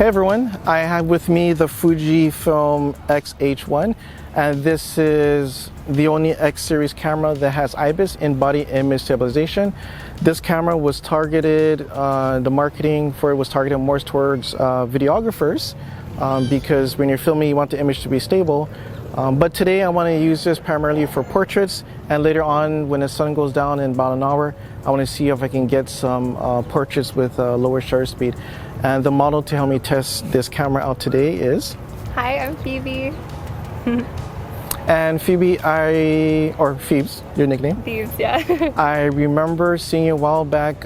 Hey everyone, I have with me the Fujifilm X-H1, and this is the only X series camera that has IBIS in body image stabilization. This camera was targeted, the marketing for it was targeted more towards videographers because when you're filming you want the image to be stable. But today I want to use this primarily for portraits, and later on when the sun goes down in about an hour, I want to see if I can get some portraits with lower shutter speed. And the model to help me test this camera out today is... Hi, I'm Phoebe. And Phoebe, or Pheebs, your nickname? Pheebs, yeah. I remember seeing you a while back.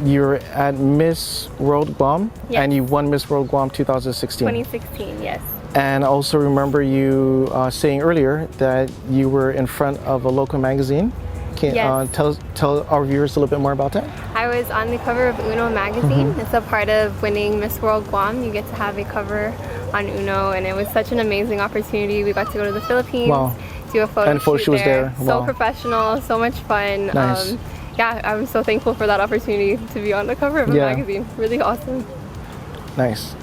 You were at Miss World Guam, yes. And you won Miss World Guam 2016. 2016, yes. And I also remember you saying earlier that you were in front of a local magazine. Can yes. Tell our viewers a little bit more about that? I was on the cover of Uno magazine. It's a part of winning Miss World Guam. You get to have a cover on Uno, and it was such an amazing opportunity. We got to go to the Philippines, wow. do a photo shoot was there. So wow. professional, so much fun. Nice. Yeah, I'm so thankful for that opportunity to be on the cover of a magazine. Really awesome. Nice.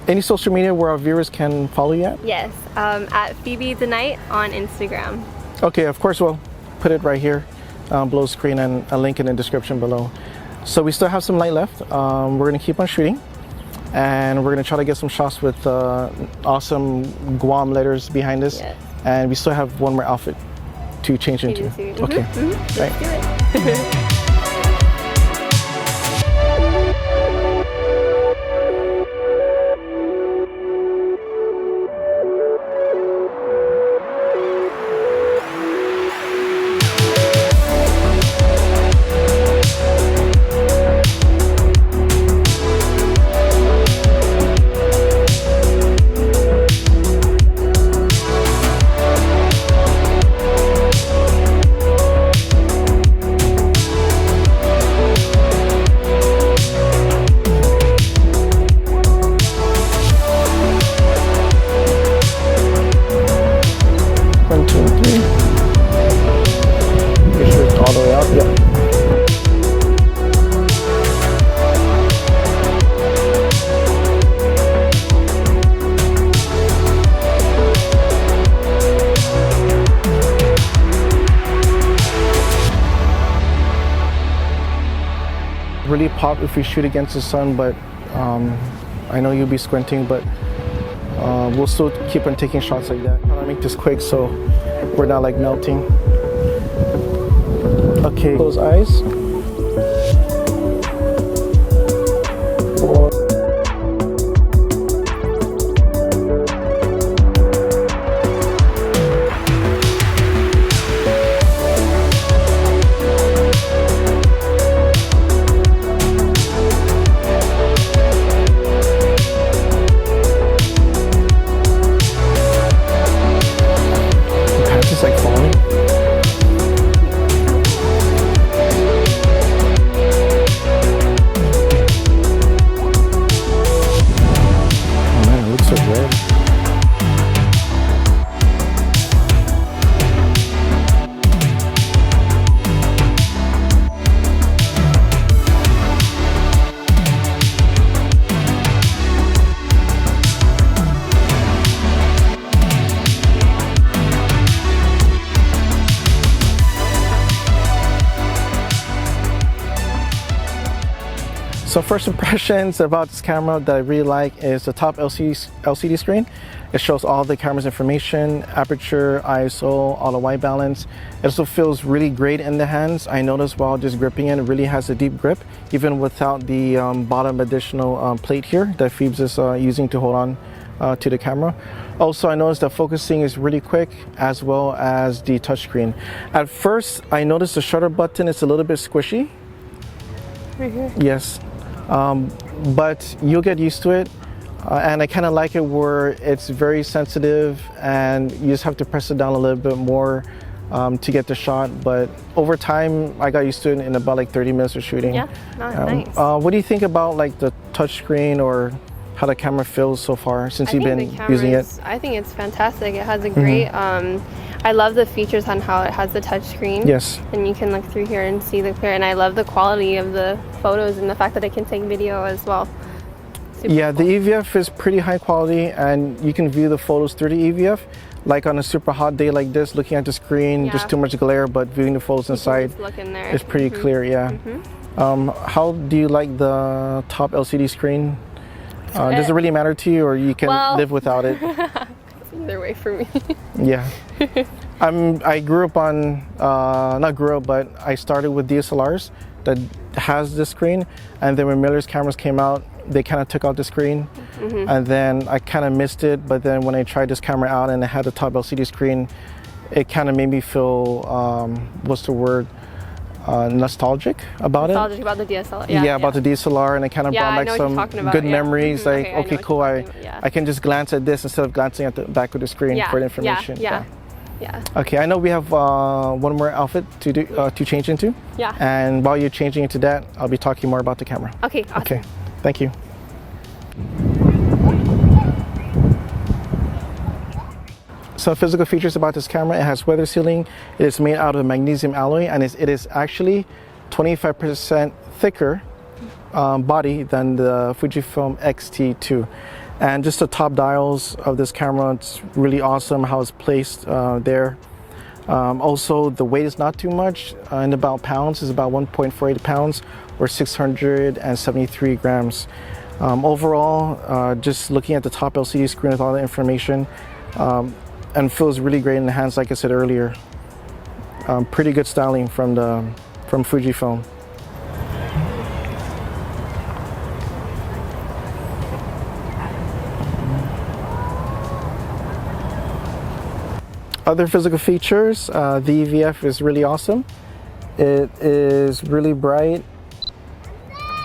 Any social media where our viewers can follow you at? Yes, at Phoebe Denight on Instagram. Okay, of course we'll put it right here below the screen and a link in the description below. So we still have some light left. We're going to keep on shooting, and we're going to try to get some shots with awesome Guam letters behind us. Yes. And we still have one more outfit to change into. Okay, right. Let's do it. Really pop if we shoot against the sun, but I know you'll be squinting, but we'll still keep on taking shots like that. I'll make this quick so we're not like melting. Okay, close eyes. So first impressions about this camera that I really like is the top LCD screen. It shows all the camera's information, aperture, ISO, auto white balance. It also feels really great in the hands. I noticed while just gripping it, it really has a deep grip, even without the bottom additional plate here that Pheebs is using to hold on to the camera. Also, I noticed that focusing is really quick, as well as the touchscreen. At first, I noticed the shutter button is a little bit squishy. Right here? Yes. But you'll get used to it, and I kind of like it where it's very sensitive and you just have to press it down a little bit more to get the shot. But over time I got used to it in about like 30 minutes of shooting. Yeah, nice. What do you think about like the touch screen or how the camera feels so far since you've been using it? I think it's fantastic. It has a great I love the features on how it has the touch screen. Yes. And you can look through here and see the clear, and I love the quality of the photos and the fact that it can take video as well. super Yeah, cool. the EVF is pretty high quality, and you can view the photos through the EVF. Like on a super hot day like this, looking at the screen, Yeah. just too much glare, but viewing the photos You can inside just look in there. is pretty clear, yeah. How do you like the top LCD screen? Does it really matter to you, or you can Well- live without it? Either way for me. Yeah. I grew up on, not grew up, but I started with DSLRs that has this screen, and then when Miller's cameras came out, they kind of took out the screen, and then I kind of missed it. But then when I tried this camera out and it had the top LCD screen, it kind of made me feel, what's the word, nostalgic about Nostalgic it. about the DSLR. Yeah, about the DSLR, and it kind of Yeah, I brought know back what you're some talking about, good yeah. memories. Like, Okay, I know okay, what cool, you're talking about, yeah. I can just glance at this instead of glancing at the back of the screen Yeah, for the information. Yeah. Okay, I know we have one more outfit to do to change into. Yeah. And while you're changing into that, I'll be talking more about the camera. Okay, awesome. Okay, thank you. Some physical features about this camera: it has weather sealing. It is made out of magnesium alloy, and it is actually 25% thicker body than the Fujifilm X-T2. And just the top dials of this camera, it's really awesome how it's placed there. Also, the weight is not too much, in about pounds, is about 1.48 pounds or 673 grams. Overall, just looking at the top LCD screen with all the information, and feels really great in the hands, like I said earlier. Pretty good styling from Fujifilm. Other physical features, the EVF is really awesome. It is really bright,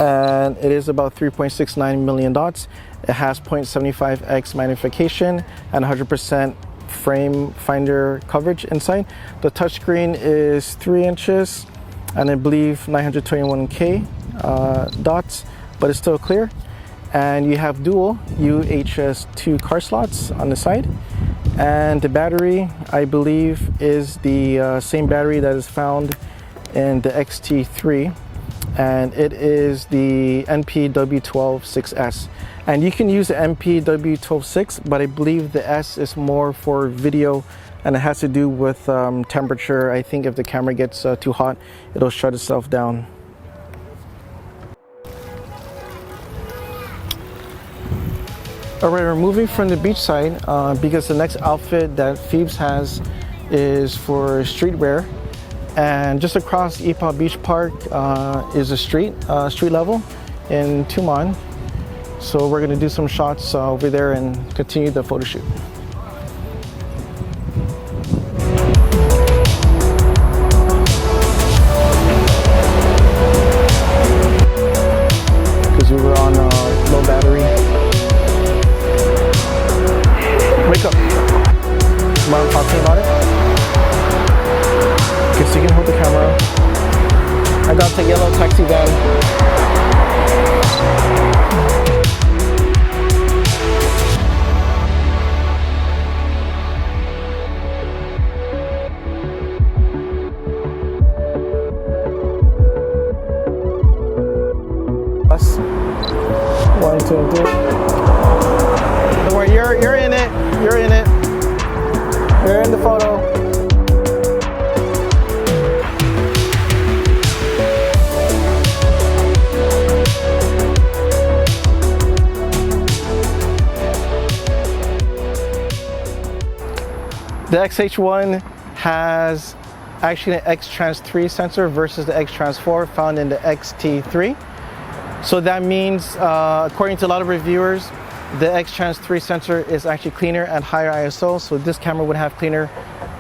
and it is about 3.69 million dots. It has 0.75x magnification and 100% frame finder coverage inside. The touchscreen is 3 inches, and I believe 921K dots, but it's still clear. And you have dual UHS 2 card slots on the side. And the battery, I believe, is the same battery that is found in the X-T3, and it is the NPW126S. And you can use the NPW126, but I believe the S is more for video, and it has to do with temperature. I think if the camera gets too hot, it'll shut itself down. Alright, we're moving from the beach side because the next outfit that Pheebs has is for streetwear. And just across Ypao Beach Park is a street level in Tumon. So we're going to do some shots over there and continue the photo shoot. Because we were on low battery. Wake up. What I'm talking about it? Okay, so you can hold the camera. I got the yellow taxi van. Us. 1, 2, 3. Don't worry, you're in it. You're in it. You're in the photo. The X-H1 has actually an X-Trans3 sensor versus the X-Trans4 found in the X-T3. So that means, according to a lot of reviewers, the X-Trans3 sensor is actually cleaner at higher ISO. So this camera would have cleaner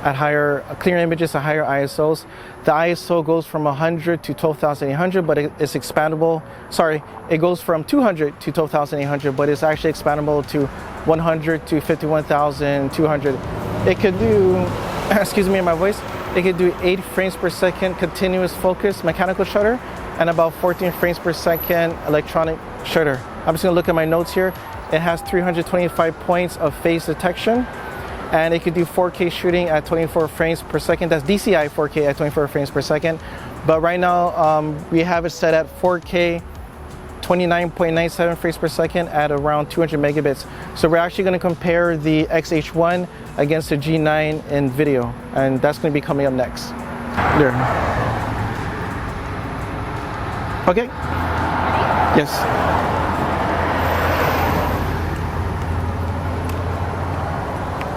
images at higher ISOs. The ISO goes from 100 to 12,800, but it's expandable. Sorry, it goes from 200 to 12,800, but it's actually expandable to 100 to 51,200. It could do, excuse me, my voice. It could do 8 frames per second continuous focus mechanical shutter and about 14 frames per second electronic shutter. I'm just gonna look at my notes here. It has 325 points of phase detection, and it could do 4K shooting at 24 frames per second. That's DCI 4K at 24 frames per second. But right now, we have it set at 4K 29.97 frames per second at around 200 megabits. So we're actually going to compare the X-H1 against the G9 in video, and that's going to be coming up next. There. Okay. Yes.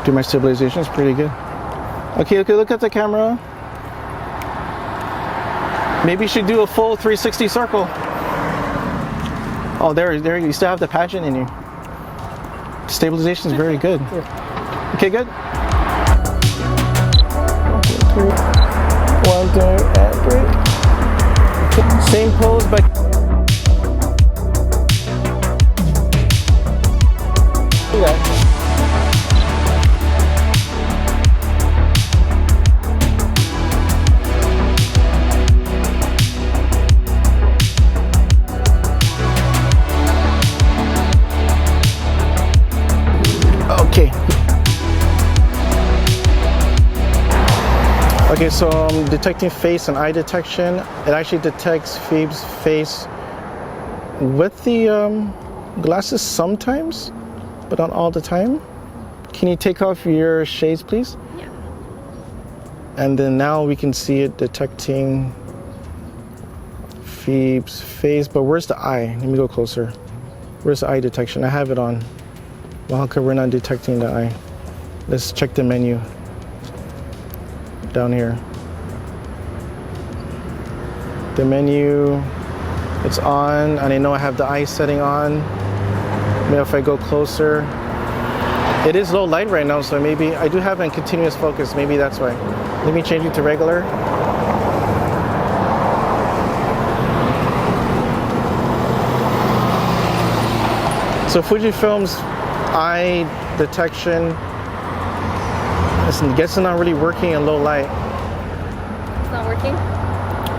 Do my stabilization is pretty good. Okay, look at the camera. Maybe you should do a full 360 circle. Oh, there, you still have the pageant in you. Stabilization is very good. Okay, good. 1, 2, and 3. Okay. Same pose, but do that. Okay, so I'm detecting face and eye detection. It actually detects Pheebs' face with the glasses sometimes, but not all the time. Can you take off your shades, please? Yeah. And then now we can see it detecting Pheebs' face, but where's the eye? Let me go closer. Where's the eye detection? I have it on. Well, how come we're not detecting the eye? Let's check the menu. Down here. The menu, it's on, and I know I have the eye setting on. Maybe if I go closer. It is low light right now, so maybe I do have it in continuous focus. Maybe that's why. Let me change it to regular. So Fujifilm's eye detection, I guess it's not really working in low light. It's not working?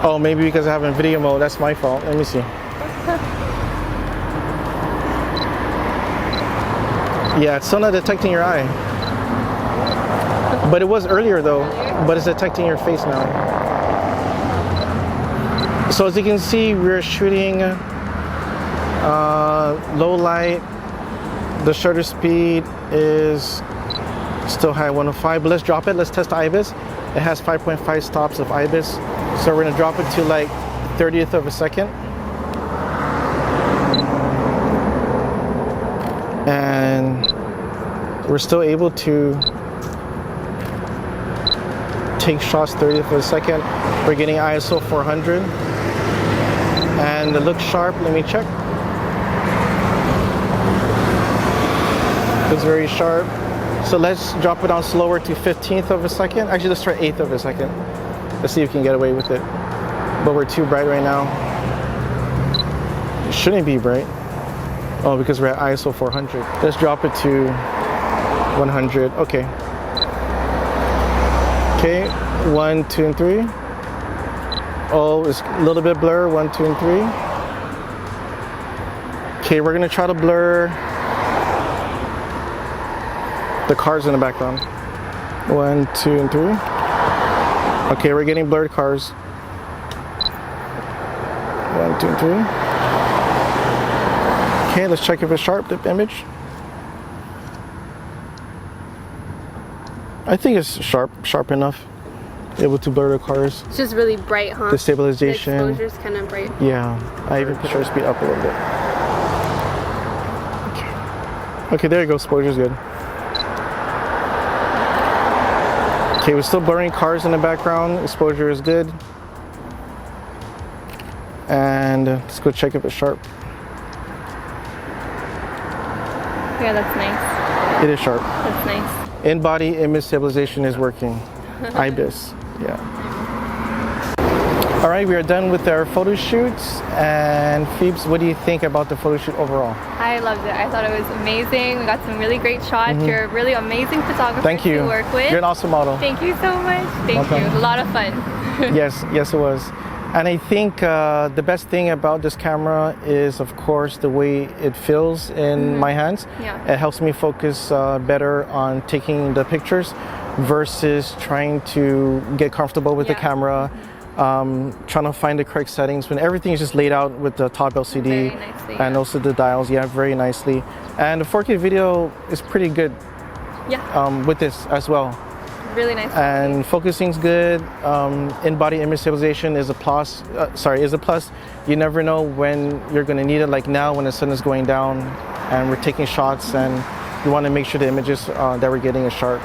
Oh, maybe because I have it in video mode. That's my fault. Let me see. Yeah, it's still not detecting your eye. But it was earlier though. But it's detecting your face now. So as you can see, we're shooting low light. The shutter speed is still high, 105, but let's drop it. Let's test the IBIS. It has 5.5 stops of IBIS. So we're gonna drop it to like 30th of a second. And we're still able to take shots 30th of a second. We're getting ISO 400. And it looks sharp, let me check. It's very sharp. So let's drop it down slower to 15th of a second. Actually, let's try 8th of a second. Let's see if we can get away with it. But we're too bright right now. It shouldn't be bright. Oh, because we're at ISO 400. Let's drop it to 100. Okay. Okay, 1, 2, and 3. Oh, it's a little bit blur. 1, 2, and 3. Okay, we're gonna try to blur the cars in the background. 1, 2, and 3. Okay, we're getting blurred cars. 1, 2, and 3. Okay, let's check if it's sharp, the image. I think it's sharp enough. Able to blur the cars. It's just really bright, huh? The stabilization. The exposure's kind of bright. Yeah, I even put shutter speed up a little bit. Okay, there you go, exposure's good. Okay, we're still blurring cars in the background. Exposure is good. And let's go check if it's sharp. Yeah, that's nice. It is sharp. That's nice. In-body image stabilization is working. IBIS, yeah. All right, we are done with our photo shoots. And Pheebs, what do you think about the photo shoot overall? I loved it. I thought it was amazing. We got some really great shots. You're a really amazing photographer to work with. You're an awesome model. Thank you so much. Thank you. It was a lot of fun. Yes, it was. And I think the best thing about this camera is, of course, the way it feels in my hands. Yeah. It helps me focus better on taking the pictures versus trying to get comfortable with the camera. trying to find the correct settings when everything is just laid out with the top LCD and also the dials, very nicely. And the 4K video is pretty good with this as well. Really nice. And focusing's good. In-body image stabilization is a plus. You never know when you're going to need it, like now when the sun is going down and we're taking shots and you want to make sure the images that we're getting is sharp.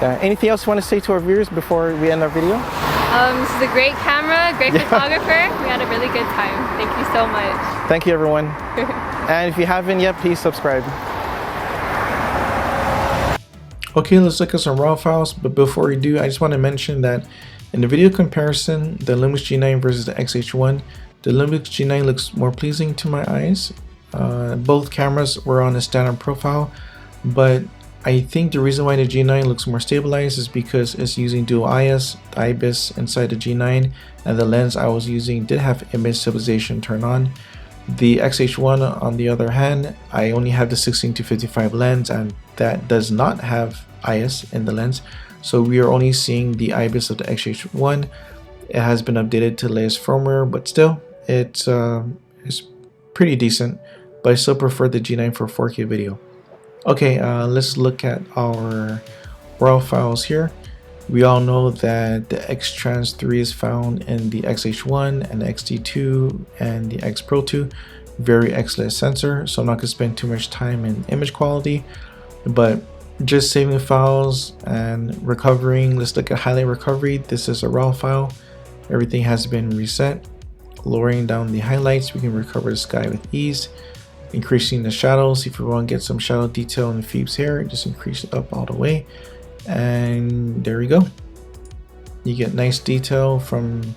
Anything else you want to say to our viewers before we end our video? This is a great camera, great photographer. We had a really good time. Thank you so much. Thank you, everyone. And if you haven't yet, please subscribe. Okay, let's look at some raw files. But before we do, I just want to mention that in the video comparison, the Lumix G9 versus the X-H1, the Lumix G9 looks more pleasing to my eyes. Both cameras were on a standard profile, but I think the reason why the G9 looks more stabilized is because it's using dual IS, the IBIS inside the G9, and the lens I was using did have image stabilization turned on. The X-H1 on the other hand, I only have the 16-55 lens and that does not have IS in the lens, so we are only seeing the IBIS of the X-H1. It has been updated to the latest firmware, but still it's pretty decent, but I still prefer the G9 for 4K video. Okay, let's look at our RAW files here. We all know that the X-Trans 3 is found in the X-H1 and the X-T2 and the X Pro 2. Very excellent sensor, so I'm not going to spend too much time in image quality, but just saving files and recovering. Let's look at highlight recovery. This is a RAW file. Everything has been reset. Lowering down the highlights, we can recover the sky with ease. Increasing the shadows, if we want to get some shadow detail in the Pheebs hair, just increase it up all the way, and there we go. You get nice detail from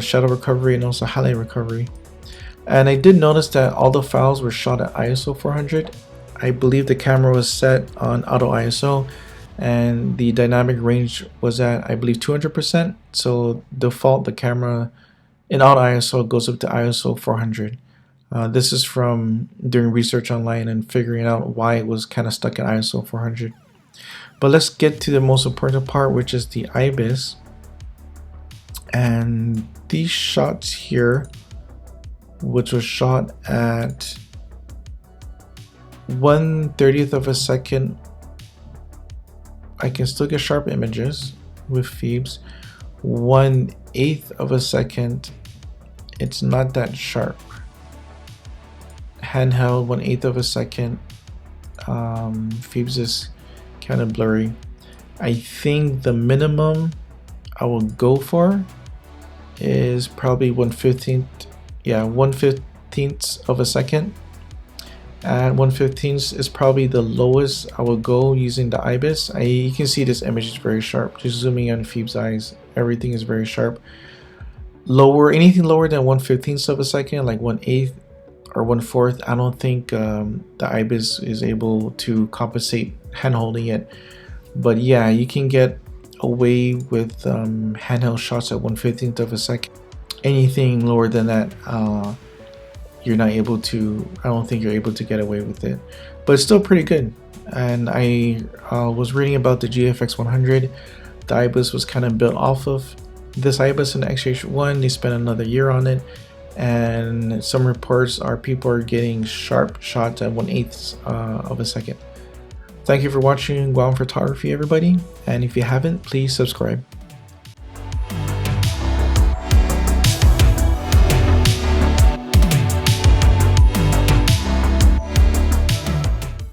shadow recovery and also highlight recovery. And I did notice that all the files were shot at ISO 400. I believe the camera was set on auto ISO and the dynamic range was at, I believe, 200%. So default, the camera in auto ISO goes up to ISO 400. This is from doing research online and figuring out why it was kind of stuck at ISO 400. But let's get to the most important part, which is the IBIS. And these shots here, which was shot at 1/30th of a second, I can still get sharp images with Pheebs. 1/8 of a second, it's not that sharp. Handheld 1/8 of a second, Pheebs is kind of blurry. I think the minimum I will go for is probably 1/15th, 1/15th of a second. And 1/15th is probably the lowest I will go using the IBIS. You can see this image is very sharp. Just zooming on Pheebs' eyes, everything is very sharp. Anything lower than 1/15th of a second, like 1/8 or 1/4, I don't think the IBIS is able to compensate hand holding it. But yeah, you can get away with handheld shots at 1/15th of a second. Anything lower than that, you're not able to, I don't think you're able to get away with it, but it's still pretty good. And I was reading about the GFX 100. The IBIS was kind of built off of this IBIS in the X-H1. They spent another year on it, and some reports are people are getting sharp shots at 1/8 of a second. Thank you for watching Guam Photography, everybody, and if you haven't, please subscribe.